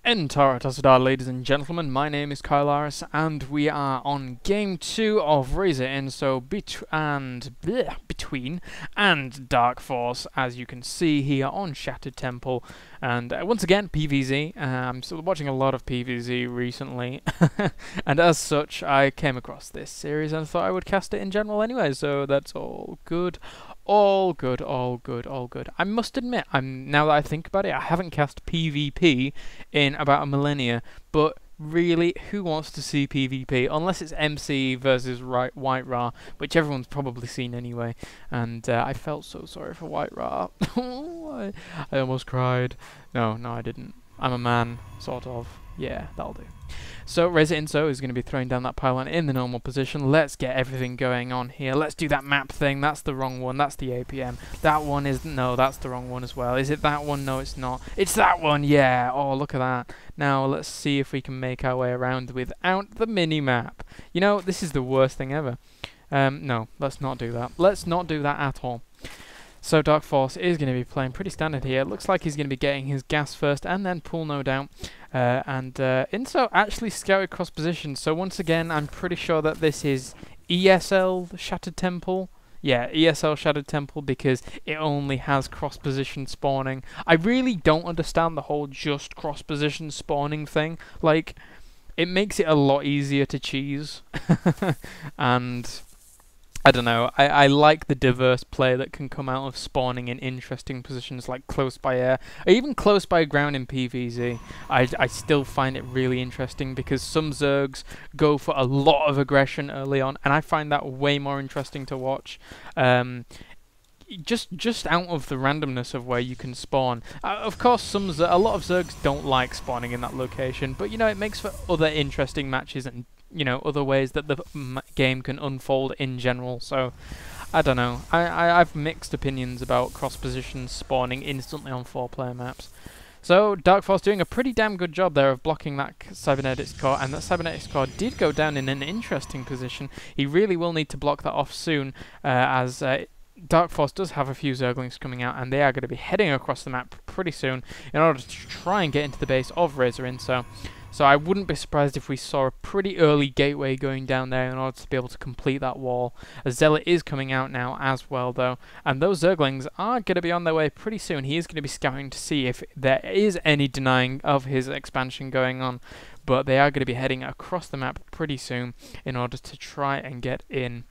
aTnDaRkFoRcE, ladies and gentlemen, my name is Kylaris, and we are on Game 2 of RAZERiNSo between aTnDaRkFoRcE, as you can see here on Shattered Temple. And once again, PvZ. I'm still watching a lot of PvZ recently, and as such, I came across this series and thought I would cast it in general anyway, so that's all good. All good, all good, all good. I must admit, now that I think about it, I haven't cast PvP in about a millennia, but really, who wants to see PvP? Unless it's MC versus White Ra, which everyone's probably seen anyway. And I felt so sorry for White Ra. I almost cried. No, I didn't. I'm a man, sort of. Yeah, that'll do. So RAZERiNSo is going to be throwing down that pylon in the normal position. Let's get everything going on here. Let's do that map thing. That's the wrong one. That's the APM. That one is... No, that's the wrong one as well. Is it that one? No, it's not. It's that one! Yeah! Oh, look at that. Now, let's see if we can make our way around without the mini-map. You know, this is the worst thing ever. No, let's not do that. Let's not do that at all. So aTnDaRkFoRcE is going to be playing pretty standard here. Looks like he's going to be getting his gas first and then pool, no doubt. Inso actually scouted cross position. So once again, I'm pretty sure that this is ESL Shattered Temple. Yeah, ESL Shattered Temple, because it only has cross position spawning. I really don't understand the whole just cross position spawning thing. Like, it makes it a lot easier to cheese. And I don't know, I like the diverse play that can come out of spawning in interesting positions like close by air, or even close by ground in PvZ. I still find it really interesting because some Zergs go for a lot of aggression early on, and I find that way more interesting to watch. Just out of the randomness of where you can spawn. Of course, a lot of Zergs don't like spawning in that location, but you know, it makes for other interesting matches and, you know, other ways that the game can unfold in general. So I don't know, I've mixed opinions about cross position spawning instantly on 4-player maps. So aTnDaRkFoRcE doing a pretty damn good job there of blocking that cybernetics core, and that cybernetics core did go down in an interesting position. He really will need to block that off soon, as aTnDaRkFoRcE does have a few Zerglings coming out, and they are going to be heading across the map pretty soon in order to try and get into the base of RAZERiNSo. So I wouldn't be surprised if we saw a pretty early gateway going down there in order to be able to complete that wall. A Zealot is coming out now as well, though, and those Zerglings are going to be on their way pretty soon. He is going to be scouting to see if there is any denying of his expansion going on, but they are going to be heading across the map pretty soon in order to try and get in.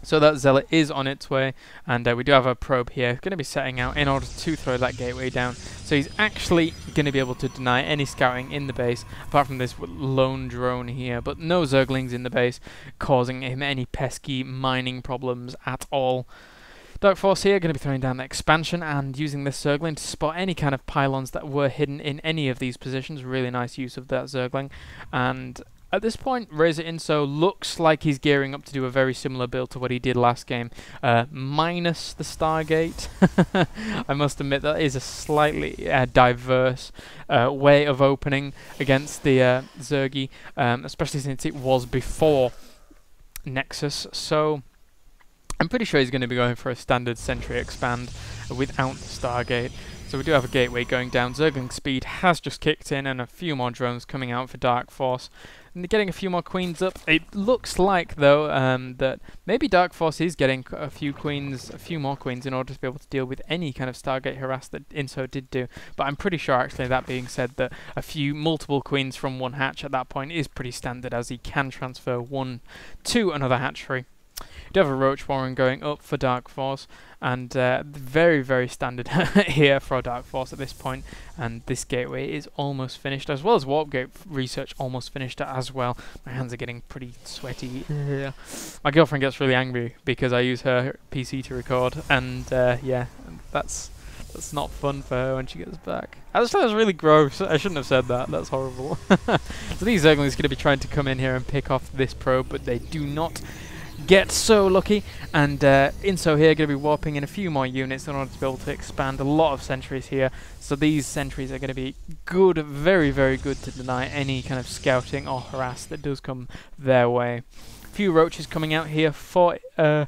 So that Zealot is on its way, and we do have a probe here going to be setting out in order to throw that gateway down. So he's actually going to be able to deny any scouting in the base, apart from this lone drone here, but no Zerglings in the base, causing him any pesky mining problems at all. aTnDaRkFoRcE here going to be throwing down the expansion and using this Zergling to spot any kind of pylons that were hidden in any of these positions. Really nice use of that Zergling. And at this point, RAZERiNSo looks like he's gearing up to do a very similar build to what he did last game, minus the Stargate. I must admit that is a slightly diverse way of opening against the Zergi, especially since it was before Nexus. So I'm pretty sure he's going to be going for a standard Sentry expand without the Stargate. So we do have a gateway going down. Zergling speed has just kicked in, and a few more drones coming out for aTnDaRkFoRcE. And they're getting a few more queens up. It looks like, though, that maybe aTnDaRkFoRcE is getting a few more queens in order to be able to deal with any kind of Stargate harass that Inso did do. But I'm pretty sure, actually, that being said, that multiple queens from one hatch at that point is pretty standard, as he can transfer one to another hatchery. We do have a Roach Warren going up for aTnDaRkFoRcE, and very, very standard here for aTnDaRkFoRcE at this point. And this gateway is almost finished, as well as Warp Gate research almost finished as well. My hands are getting pretty sweaty. My girlfriend gets really angry because I use her PC to record, and yeah, that's not fun for her when she gets back. Actually, that's really gross. I shouldn't have said that. That's horrible. So these Zerglings are going to be trying to come in here and pick off this probe, but they do not get so lucky, and Inso here going to be warping in a few more units in order to be able to expand a lot of sentries here. So these sentries are going to be good, very, very good to deny any kind of scouting or harass that does come their way. A few roaches coming out here for... oh,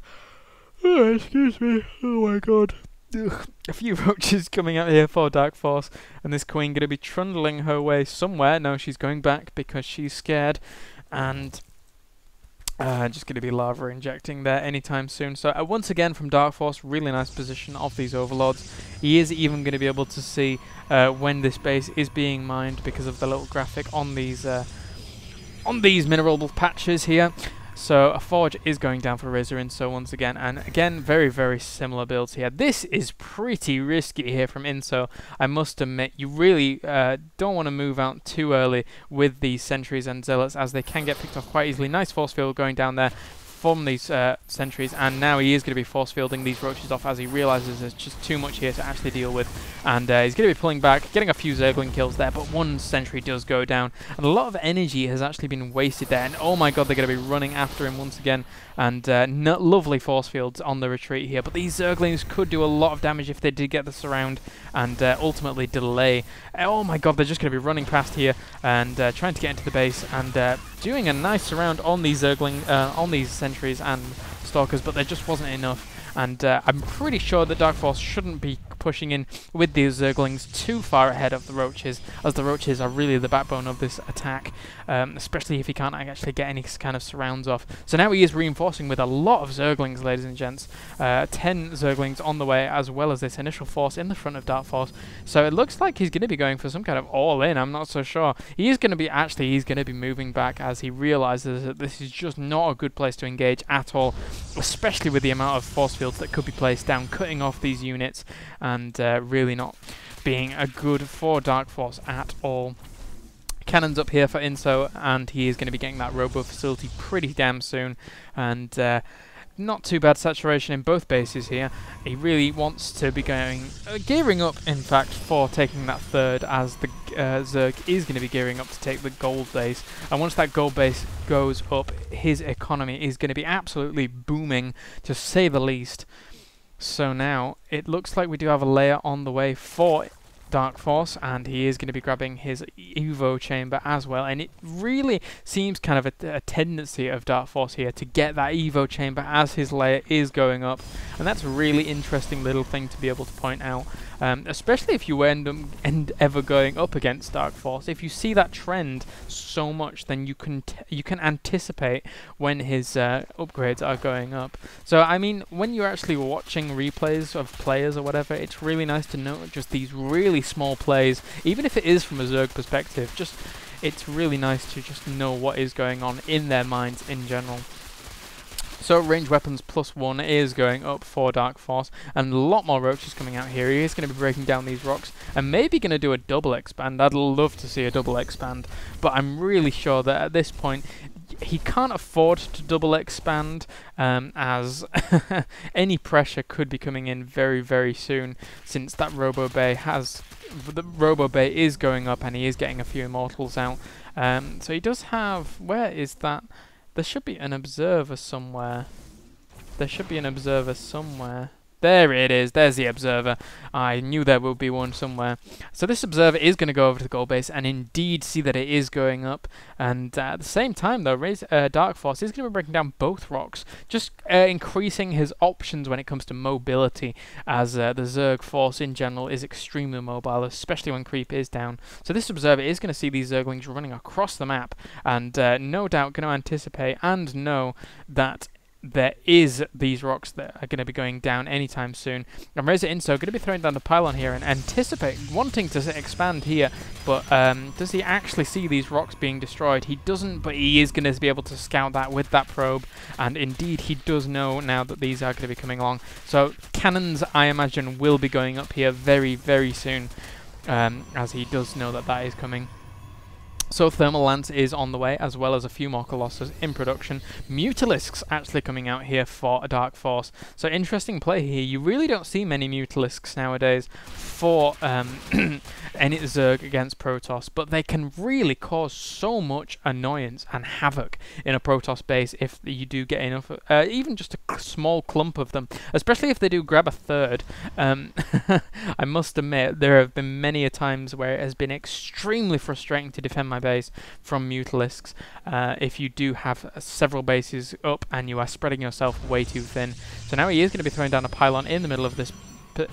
excuse me. Oh my god. A few roaches coming out here for aTnDaRkFoRcE, and this queen going to be trundling her way somewhere. No, she's going back because she's scared, and just going to be lava injecting there anytime soon. So once again from aTnDaRkFoRcE, really nice position of these overlords. He is even going to be able to see when this base is being mined because of the little graphic on these mineral patches here. So a forge is going down for RAZERiNSo once again, and again very, very similar builds here. This is pretty risky here from Inso, I must admit. You really don't want to move out too early with these sentries and zealots, as they can get picked off quite easily. Nice force field going down there from these sentries, and now he is going to be force fielding these roaches off as he realizes there's just too much here to actually deal with, and he's going to be pulling back, getting a few zergling kills there, but one sentry does go down, and a lot of energy has actually been wasted there, and oh my god, they're going to be running after him once again, and lovely force fields on the retreat here, but these zerglings could do a lot of damage if they did get the surround and ultimately delay. Oh my god, they're just going to be running past here and trying to get into the base and doing a nice surround on these zergling, on these sentries and stalkers, but there just wasn't enough. And I'm pretty sure that aTnDaRkFoRcE shouldn't be pushing in with these zerglings too far ahead of the roaches, as the roaches are really the backbone of this attack, especially if he can't actually get any kind of surrounds off. So now he is reinforcing with a lot of zerglings, ladies and gents. 10 zerglings on the way, as well as this initial force in the front of aTnDaRkFoRcE. So it looks like he's going to be going for some kind of all-in, I'm not so sure. He is going to be, he's going to be moving back as he realizes that this is just not a good place to engage at all, especially with the amount of force fields that could be placed down, cutting off these units, and really not being a good for aTnDaRkFoRcE at all. Cannons up here for Inso, and he is going to be getting that robo facility pretty damn soon, and not too bad saturation in both bases here. He really wants to be going, gearing up in fact for taking that third, as the Zerg is going to be gearing up to take the gold base, and once that gold base goes up, his economy is going to be absolutely booming, to say the least. So now it looks like we do have a layer on the way for aTnDaRkFoRcE, and he is going to be grabbing his Evo chamber as well, and it really seems kind of a tendency of aTnDaRkFoRcE here to get that Evo chamber as his layer is going up, and that's a really interesting little thing to be able to point out, especially if you end ever going up against aTnDaRkFoRcE. If you see that trend so much, then you can anticipate when his upgrades are going up. So I mean, when you're actually watching replays of players or whatever, it's really nice to note just these really small plays, even if it is from a Zerg perspective. Just, it's really nice to just know what is going on in their minds in general. So range weapons +1 is going up for aTnDaRkFoRcE, and a lot more roaches coming out here. He is going to be breaking down these rocks and maybe going to do a double expand. I'd love to see a double expand, but I'm really sure that at this point he can't afford to double expand, as any pressure could be coming in very, very soon, since that Robo Bay is going up and he is getting a few immortals out. So he does have, where is that? There should be an observer somewhere. There should be an observer somewhere. There it is. There's the observer. I knew there would be one somewhere. So this observer is going to go over to the gold base and indeed see that it is going up. And at the same time, though, aTnDaRkFoRcE is going to be breaking down both rocks, just increasing his options when it comes to mobility, as the Zerg force in general is extremely mobile, especially when creep is down. So this observer is going to see these Zerglings running across the map, and no doubt going to anticipate and know that there is these rocks that are going to be going down anytime soon. And RAZERiNSo going to be throwing down the pylon here and anticipate wanting to expand here, but does he actually see these rocks being destroyed? He doesn't, but he is going to be able to scout that with that probe, and indeed he does know now that these are going to be coming along. So cannons, I imagine, will be going up here very, very soon, as he does know that that is coming. So Thermal Lance is on the way, as well as a few more Colossus in production. Mutalisks actually coming out here for aTnDaRkFoRcE. So interesting play here. You really don't see many Mutalisks nowadays for any Zerg against Protoss, but they can really cause so much annoyance and havoc in a Protoss base if you do get enough, even just a small clump of them, especially if they do grab a third. I must admit, there have been many a times where it has been extremely frustrating to defend my base from Mutalisks, if you do have several bases up and you are spreading yourself way too thin. So now he is going to be throwing down a pylon in the middle of this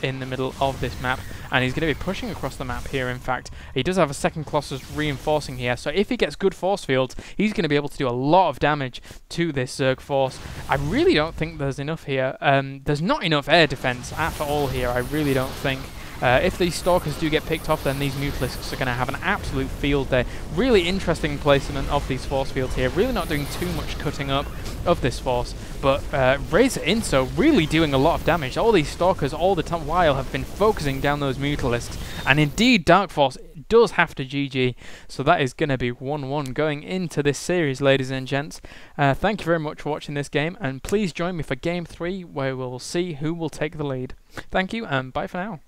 in the middle of this map, and he's going to be pushing across the map here. In fact, he does have a second Colossus reinforcing here, so if he gets good force fields, he's going to be able to do a lot of damage to this Zerg force. I really don't think there's enough here. There's not enough air defense at all here, I really don't think. If these Stalkers do get picked off, then these Mutalisks are going to have an absolute field day. Really interesting placement of these force fields here. Really not doing too much cutting up of this force, but RAZERiNSo really doing a lot of damage. All these Stalkers all the time while have been focusing down those Mutalisks, and indeed DaRkFoRcE does have to GG, so that is going to be 1-1 going into this series, ladies and gents. Thank you very much for watching this game, and please join me for Game 3, where we'll see who will take the lead. Thank you, and bye for now.